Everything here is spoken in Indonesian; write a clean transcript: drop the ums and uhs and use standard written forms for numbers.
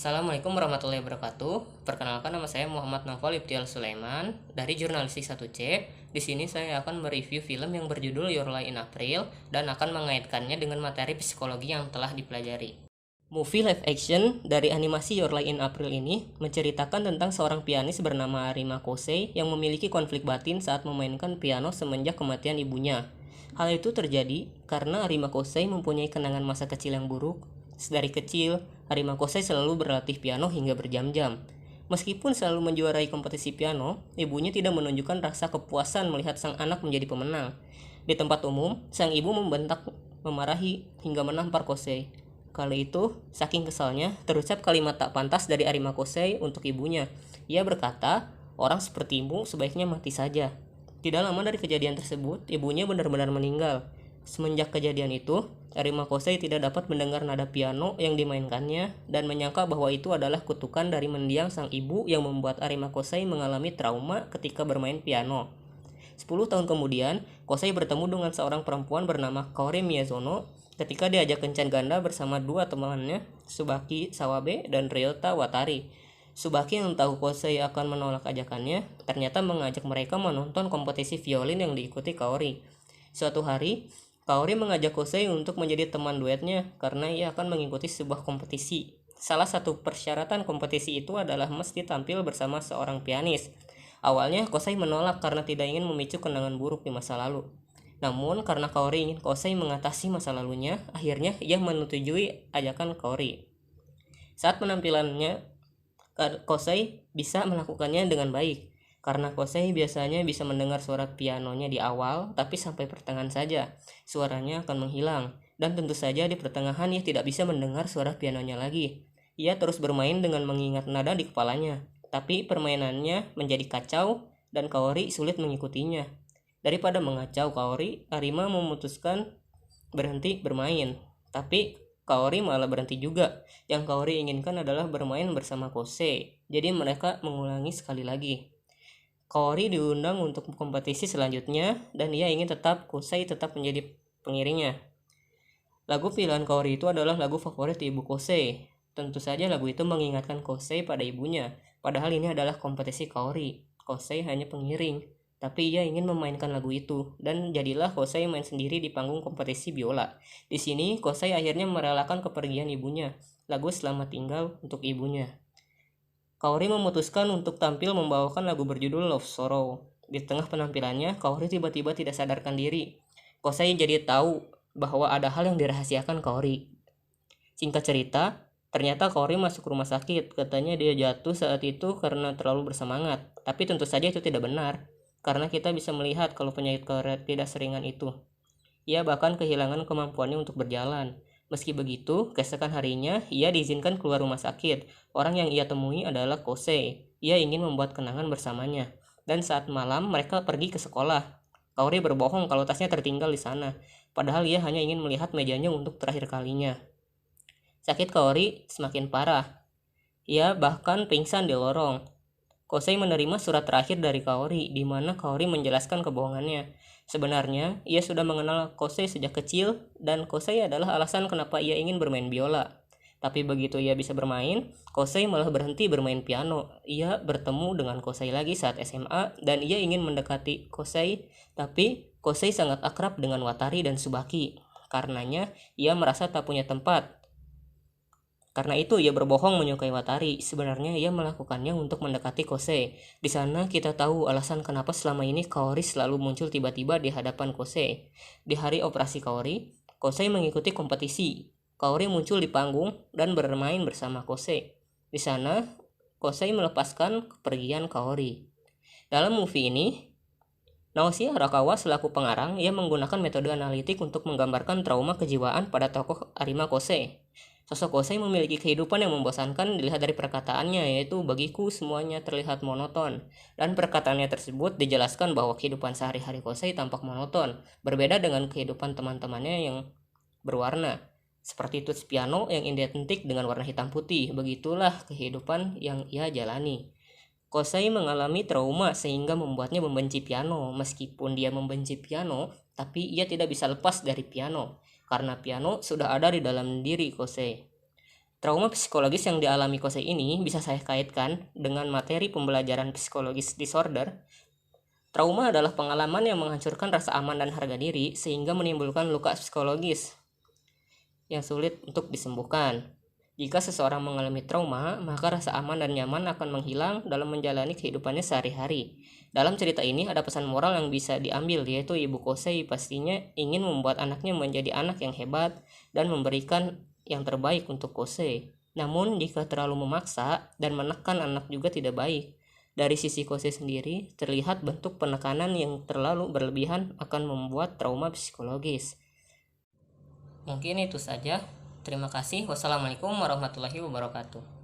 Assalamualaikum warahmatullahi wabarakatuh. Perkenalkan, nama saya Muhammad Naufal Ibtial Sulaiman dari Jurnalistik 1C. Di sini saya akan mereview film yang berjudul Your Lie in April dan akan mengaitkannya dengan materi psikologi yang telah dipelajari. Movie live action dari animasi Your Lie in April ini menceritakan tentang seorang pianis bernama Arima Kosei yang memiliki konflik batin saat memainkan piano semenjak kematian ibunya. Hal itu terjadi karena Arima Kosei mempunyai kenangan masa kecil yang buruk. Dari kecil, Arima Kosei selalu berlatih piano hingga berjam-jam. Meskipun selalu menjuarai kompetisi piano, ibunya tidak menunjukkan rasa kepuasan melihat sang anak menjadi pemenang. Di tempat umum, sang ibu membentak, memarahi, hingga menampar Kosei. Kali itu, saking kesalnya, terucap kalimat tak pantas dari Arima Kosei untuk ibunya. Ia berkata, "Orang sepertimu sebaiknya mati saja." Tidak lama dari kejadian tersebut, ibunya benar-benar meninggal. Semenjak kejadian itu, Arima Kosei tidak dapat mendengar nada piano yang dimainkannya dan menyangka bahwa itu adalah kutukan dari mendiang sang ibu yang membuat Arima Kosei mengalami trauma ketika bermain piano. 10 tahun kemudian, Kosei bertemu dengan seorang perempuan bernama Kaori Miyazono ketika diajak kencan ganda bersama dua temannya, Tsubaki Sawabe dan Ryota Watari. Tsubaki yang tahu Kosei akan menolak ajakannya, ternyata mengajak mereka menonton kompetisi violin yang diikuti Kaori. Suatu hari, Kaori mengajak Kosei untuk menjadi teman duetnya karena ia akan mengikuti sebuah kompetisi. Salah satu persyaratan kompetisi itu adalah mesti tampil bersama seorang pianis. Awalnya Kosei menolak karena tidak ingin memicu kenangan buruk di masa lalu. Namun karena Kaori ingin Kosei mengatasi masa lalunya, akhirnya ia menyetujui ajakan Kaori. Saat penampilannya, Kosei bisa melakukannya dengan baik. Karena Kosei biasanya bisa mendengar suara pianonya di awal, tapi sampai pertengahan saja, suaranya akan menghilang. Dan tentu saja di pertengahan ia tidak bisa mendengar suara pianonya lagi. Ia terus bermain dengan mengingat nada di kepalanya, tapi permainannya menjadi kacau dan Kaori sulit mengikutinya. Daripada mengacau Kaori, Arima memutuskan berhenti bermain. Tapi Kaori malah berhenti juga. Yang Kaori inginkan adalah bermain bersama Kosei. Jadi mereka mengulangi sekali lagi. Kaori diundang untuk kompetisi selanjutnya dan ia ingin Kosei tetap menjadi pengiringnya. Lagu pilihan Kaori itu adalah lagu favorit ibu Kosei. Tentu saja lagu itu mengingatkan Kosei pada ibunya. Padahal ini adalah kompetisi Kaori. Kosei hanya pengiring, tapi ia ingin memainkan lagu itu dan jadilah Kosei main sendiri di panggung kompetisi biola. Di sini Kosei akhirnya merelakan kepergian ibunya. Lagu Selamat Tinggal untuk ibunya. Kaori memutuskan untuk tampil membawakan lagu berjudul Love Sorrow. Di tengah penampilannya, Kaori tiba-tiba tidak sadarkan diri. Kosei jadi tahu bahwa ada hal yang dirahasiakan Kaori. Singkat cerita, ternyata Kaori masuk rumah sakit. Katanya dia jatuh saat itu karena terlalu bersemangat. Tapi tentu saja itu tidak benar, karena kita bisa melihat kalau penyakit Kaori tidak seringan itu. Ia bahkan kehilangan kemampuannya untuk berjalan. Meski begitu, keesokan harinya ia diizinkan keluar rumah sakit. Orang yang ia temui adalah Kosei. Ia ingin membuat kenangan bersamanya. Dan saat malam mereka pergi ke sekolah. Kaori berbohong kalau tasnya tertinggal di sana. Padahal ia hanya ingin melihat mejanya untuk terakhir kalinya. Sakit Kaori semakin parah. Ia bahkan pingsan di lorong. Kosei menerima surat terakhir dari Kaori, di mana Kaori menjelaskan kebohongannya. Sebenarnya, ia sudah mengenal Kosei sejak kecil, dan Kosei adalah alasan kenapa ia ingin bermain biola. Tapi begitu ia bisa bermain, Kosei malah berhenti bermain piano. Ia bertemu dengan Kosei lagi saat SMA, dan ia ingin mendekati Kosei, tapi Kosei sangat akrab dengan Watari dan Tsubaki. Karenanya, ia merasa tak punya tempat. Karena itu ia berbohong menyukai Watari. Sebenarnya ia melakukannya untuk mendekati Kosei. Di sana kita tahu alasan kenapa selama ini Kaori selalu muncul tiba-tiba di hadapan Kosei. Di hari operasi Kaori, Kosei mengikuti kompetisi. Kaori muncul di panggung dan bermain bersama Kosei. Di sana, Kosei melepaskan kepergian Kaori. Dalam movie ini, Naoshi Arakawa selaku pengarang, ia menggunakan metode analitik untuk menggambarkan trauma kejiwaan pada tokoh Arima Kosei. Sosok Kosei memiliki kehidupan yang membosankan dilihat dari perkataannya, yaitu bagiku semuanya terlihat monoton. Dan perkataannya tersebut dijelaskan bahwa kehidupan sehari-hari Kosei tampak monoton, berbeda dengan kehidupan teman-temannya yang berwarna. Seperti tuts piano yang identik dengan warna hitam putih, begitulah kehidupan yang ia jalani. Kosei mengalami trauma sehingga membuatnya membenci piano. Meskipun dia membenci piano, tapi ia tidak bisa lepas dari piano. Karena piano sudah ada di dalam diri Kosei. Trauma psikologis yang dialami Kosei ini bisa saya kaitkan dengan materi pembelajaran psikologis disorder. Trauma adalah pengalaman yang menghancurkan rasa aman dan harga diri sehingga menimbulkan luka psikologis yang sulit untuk disembuhkan. Jika seseorang mengalami trauma, maka rasa aman dan nyaman akan menghilang dalam menjalani kehidupannya sehari-hari. Dalam cerita ini ada pesan moral yang bisa diambil, yaitu Ibu Kosei pastinya ingin membuat anaknya menjadi anak yang hebat dan memberikan yang terbaik untuk Kosei. Namun jika terlalu memaksa dan menekan anak juga tidak baik. Dari sisi Kosei sendiri, terlihat bentuk penekanan yang terlalu berlebihan akan membuat trauma psikologis. Mungkin itu saja. Terima kasih. Wassalamualaikum warahmatullahi wabarakatuh.